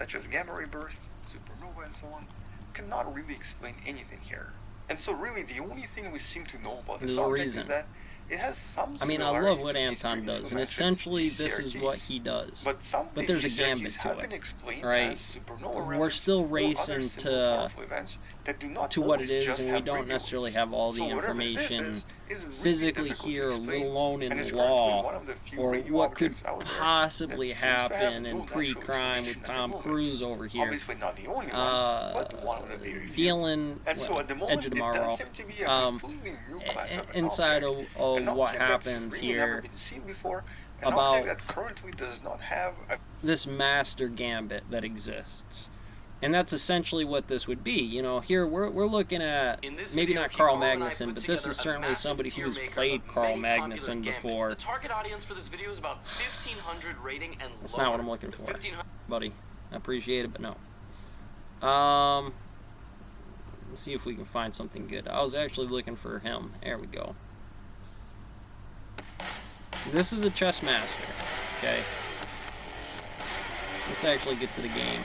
such as gamma ray bursts, supernova, and so on, cannot really explain anything here. And so really the only thing we seem to know about this object is that it has some I mean, I love what Anton does, and essentially this is what he does. But there's a gambit to it, right? We're still racing to what it is, and we don't necessarily have all the information physically here, let alone in law, or what could possibly happen in pre-crime with Tom Cruise over here. Dealing, Edge of Tomorrow, inside of what happens here about this master gambit that exists. And that's essentially what this would be. You know, here we're looking at maybe not Carl Magnuson, but this is certainly somebody who's played Carl Magnuson before. The target audience for this video is about 1,500 rating and That's not what I'm looking for, buddy. I appreciate it, but no. Let's see if we can find something good. I was actually looking for him. There we go. This is the chess master. Okay. Let's actually get to the game.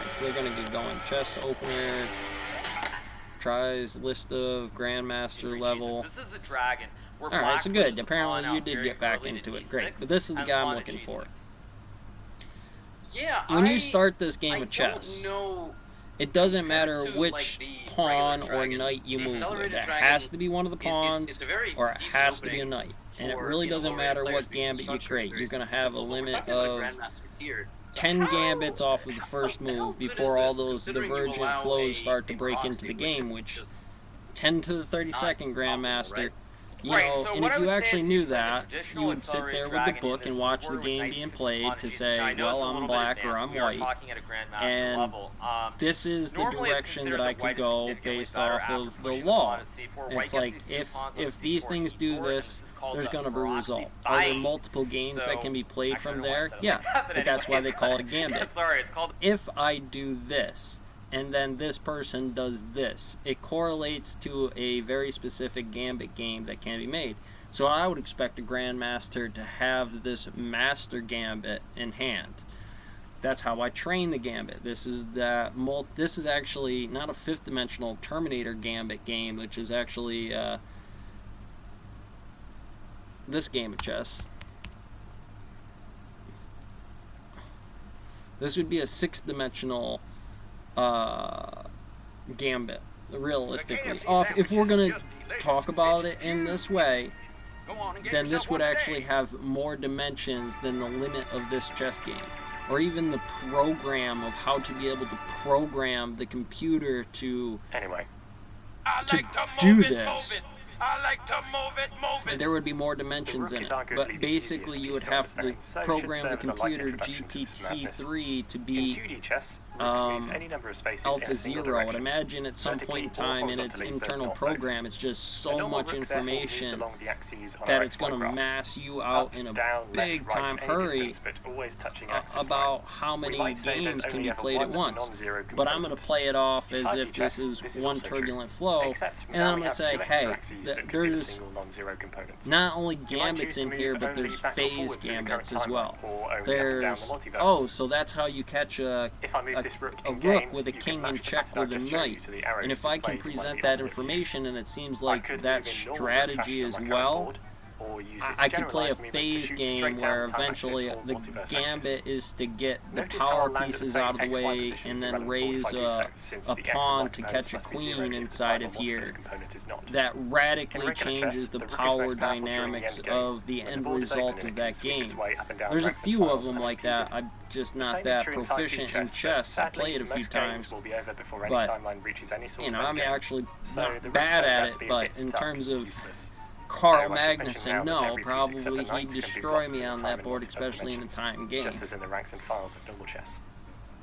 So they're going to get going. Chess opener. Tries list of Grandmaster level. This is the dragon. Alright, so good. Apparently you did get back into it. Great. But this is the guy I'm looking for. Yeah, when you start this game of chess, it doesn't matter which pawn or knight you move with. It has to be one of the pawns, or it has to be a knight. And it really doesn't matter what gambit you create. You're going to have a limit of 10 gambits off of the first move before all those divergent flows start to break into the game, which 10 to the 32nd Grandmaster, you know, and if you actually knew that, you would sit there with the book and watch the game being played to say, well, I'm black or I'm white, and this is the direction that I could go based off of the law. It's like, if these things do this, there's going to be a result. Are there multiple games that can be played from there? Yeah, but that's why they call it a gambit. If I do this, and then this person does this, it correlates to a very specific gambit game that can be made. So I would expect a Grandmaster to have this master gambit in hand. That's how I train the gambit. This is actually not a fifth dimensional Terminator gambit game, which is actually this game of chess. This would be a sixth dimensional gambit, realistically. If we're going to talk about it in this way, then this would actually have more dimensions than the limit of this chess game, or even the program of how to be able to program the computer to do this. I like to move it. There would be more dimensions in it, but basically you would have to program the computer GPT-3 to be alpha 0. And imagine at some point in time in its internal program, it's just so much information that it's going to mass you out in a big time hurry about how many games can be played at once. But I'm going to play it off as if this is one turbulent flow, and then I'm going to say, hey, there's not only gambits in here, but there's phase gambits as well. There's, so that's how you catch a rook with a king in check with a knight. And if I can present that information, and it seems like that strategy as well, I could play a phase game where eventually the gambit is to get the power pieces out of the way and then raise a pawn to catch a queen inside of here. That radically changes the power dynamics of the end result of that game. There's a few of them like that. I'm just not that proficient in chess. I played it a few times, but you know, I'm actually not bad at it, but in terms of Carl Magnuson, no, probably he'd destroy me on that board, especially in a time game. Just as in the ranks and files of normal chess.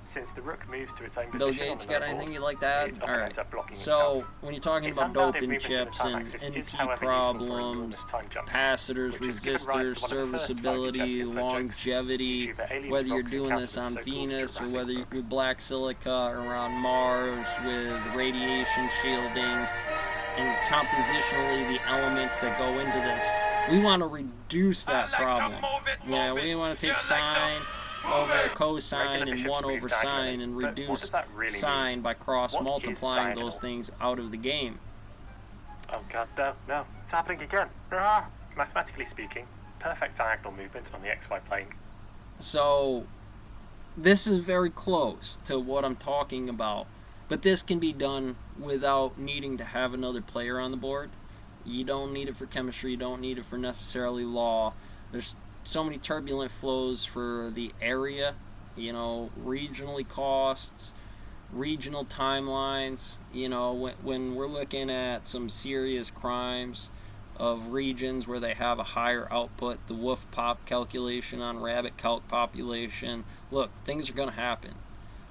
Since the rook moves to its own Bill position Gates, got anything you like that? Alright, so when you're talking about doping chips and NP problems, capacitors, resistors, serviceability, longevity, whether you're doing this on Venus or whether you're with black silica or on Mars with radiation shielding, and compositionally the elements that go into this, we want to reduce that problem. Yeah, we want to take sine over cosine and 1 over sine and reduce sine by cross-multiplying those things out of the game. Oh god, no, it's happening again. Mathematically speaking, perfect diagonal movement on the xy plane. So, this is very close to what I'm talking about, but this can be done without needing to have another player on the board. You don't need it for chemistry, you don't need it for necessarily law. There's so many turbulent flows for the area, regionally costs, regional timelines. When we're looking at some serious crimes of regions where they have a higher output, the wolf pop calculation on rabbit calc population, look, things are going to happen.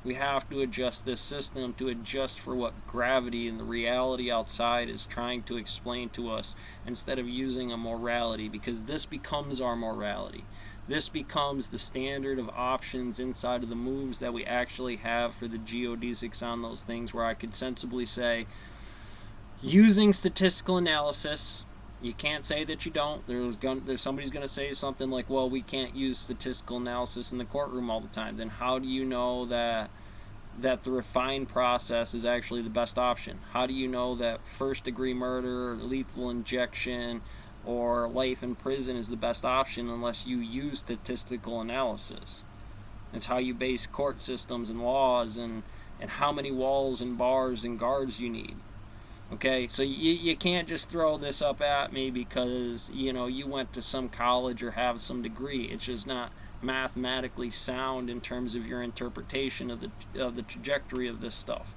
We have to adjust this system to adjust for what gravity and the reality outside is trying to explain to us, instead of using a morality, because this becomes our morality. This becomes the standard of options inside of the moves that we actually have for the geodesics on those things, where I could sensibly say, using statistical analysis, you can't say that you don't. There's somebody's going to say something like, well, we can't use statistical analysis in the courtroom all the time. Then how do you know that the refined process is actually the best option? How do you know that first-degree murder, or lethal injection, or life in prison is the best option unless you use statistical analysis? It's how you base court systems and laws and how many walls and bars and guards you need. Okay, so you can't just throw this up at me because, you went to some college or have some degree. It's just not mathematically sound in terms of your interpretation of the trajectory of this stuff.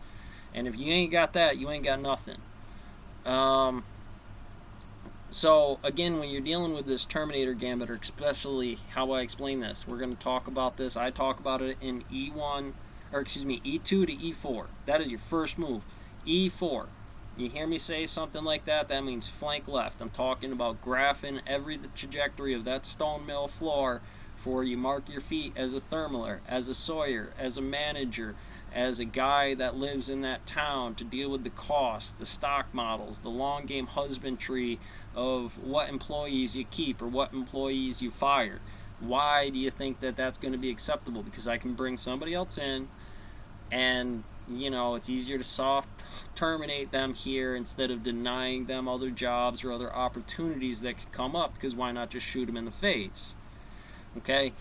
And if you ain't got that, you ain't got nothing. So, again, when you're dealing with this Terminator Gambit, or especially how I explain this, we're going to talk about this. I talk about it in E2 to E4. That is your first move. E4. You hear me say something like that, that means flank left. I'm talking about graphing the trajectory of that stone mill floor for you mark your feet as a thermaler, as a sawyer, as a manager, as a guy that lives in that town to deal with the cost, the stock models, the long game husbandry of what employees you keep or what employees you fire. Why do you think that that's going to be acceptable? Because I can bring somebody else in and it's easier to soft terminate them here instead of denying them other jobs or other opportunities that could come up, because why not just shoot them in the face? Okay?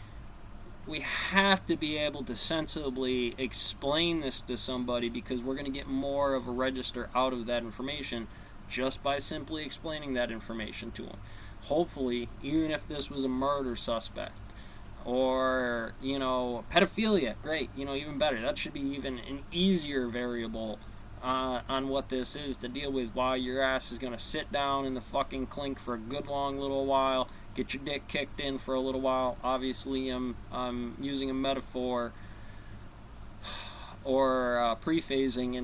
We have to be able to sensibly explain this to somebody, because we're going to get more of a register out of that information just by simply explaining that information to them. Hopefully, even if this was a murder suspect, or, pedophilia, great, even better. That should be even an easier variable on what this is to deal with, while your ass is going to sit down in the fucking clink for a good long little while, get your dick kicked in for a little while. Obviously, I'm using a metaphor or prephasing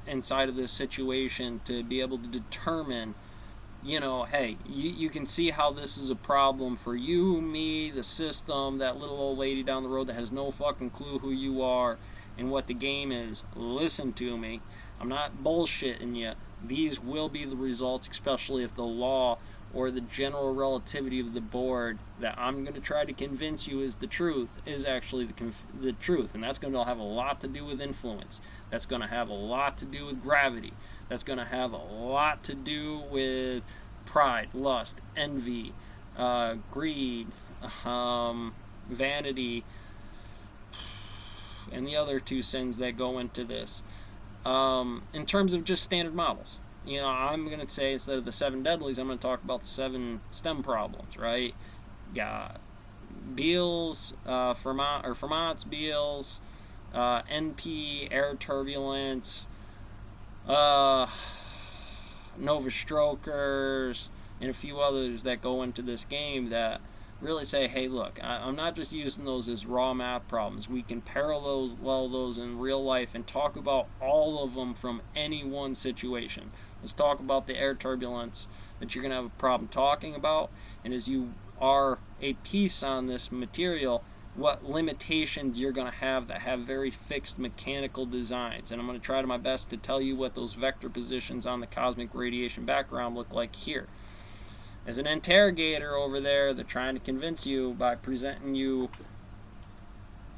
inside of this situation to be able to determine, hey, you can see how this is a problem for you, me, the system, that little old lady down the road that has no fucking clue who you are and what the game is. Listen to me. I'm not bullshitting you. These will be the results, especially if the law or the general relativity of the board that I'm going to try to convince you is the truth is actually the truth. And that's going to have a lot to do with influence. That's going to have a lot to do with gravity. That's going to have a lot to do with pride, lust, envy, greed, vanity, and the other two sins that go into this. In terms of just standard models, I'm going to say, instead of the 7 deadlies, I'm going to talk about the 7 STEM problems, right? Got Beals, Fermat's Beals, NP, air turbulence, Nova Strokers, and a few others that go into this game that really say, hey, look, I'm not just using those as raw math problems. We can parallel those in real life and talk about all of them from any one situation. Let's talk about the air turbulence that you're going to have a problem talking about, and as you are a piece on this material, what limitations you're going to have that have very fixed mechanical designs. And I'm going to try to my best to tell you what those vector positions on the cosmic radiation background look like here. As an interrogator over there, they're trying to convince you by presenting you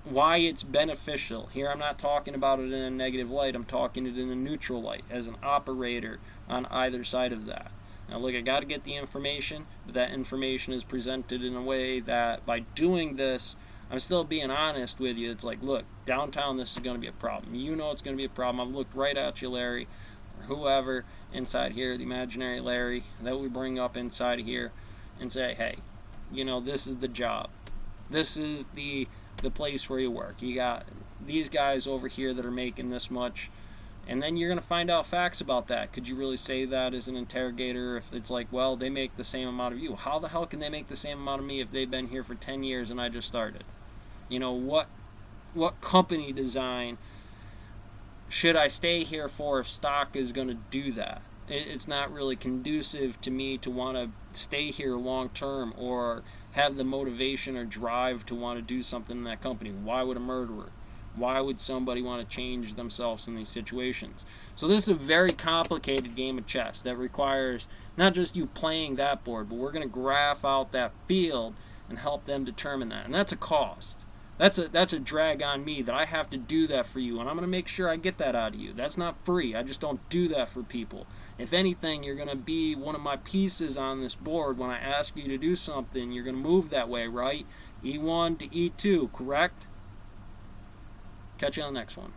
why it's beneficial. Here I'm not talking about it in a negative light, I'm talking it in a neutral light, as an operator on either side of that. Now look, I got to get the information, but that information is presented in a way that by doing this, I'm still being honest with you. It's like, look, downtown this is going to be a problem. You know it's going to be a problem. I've looked right at you, Larry, or whoever inside here, the imaginary Larry that we bring up inside here, and say, hey, you know, this is the job. This is the place where you work. You got these guys over here that are making this much, and then you're going to find out facts about that. Could you really say that as an interrogator if it's like, well, they make the same amount of you? How the hell can they make the same amount of me if they've been here for 10 years and I just started? You know, what company design should I stay here for if stock is going to do that? It's not really conducive to me to want to stay here long term or have the motivation or drive to want to do something in that company. Why would a murderer? Why would somebody want to change themselves in these situations? So this is a very complicated game of chess that requires not just you playing that board, but we're going to graph out that field and help them determine that. And that's a cost. That's a drag on me that I have to do that for you, and I'm going to make sure I get that out of you. That's not free. I just don't do that for people. If anything, you're going to be one of my pieces on this board. When I ask you to do something, you're going to move that way, right? E1 to E2, correct? Catch you on the next one.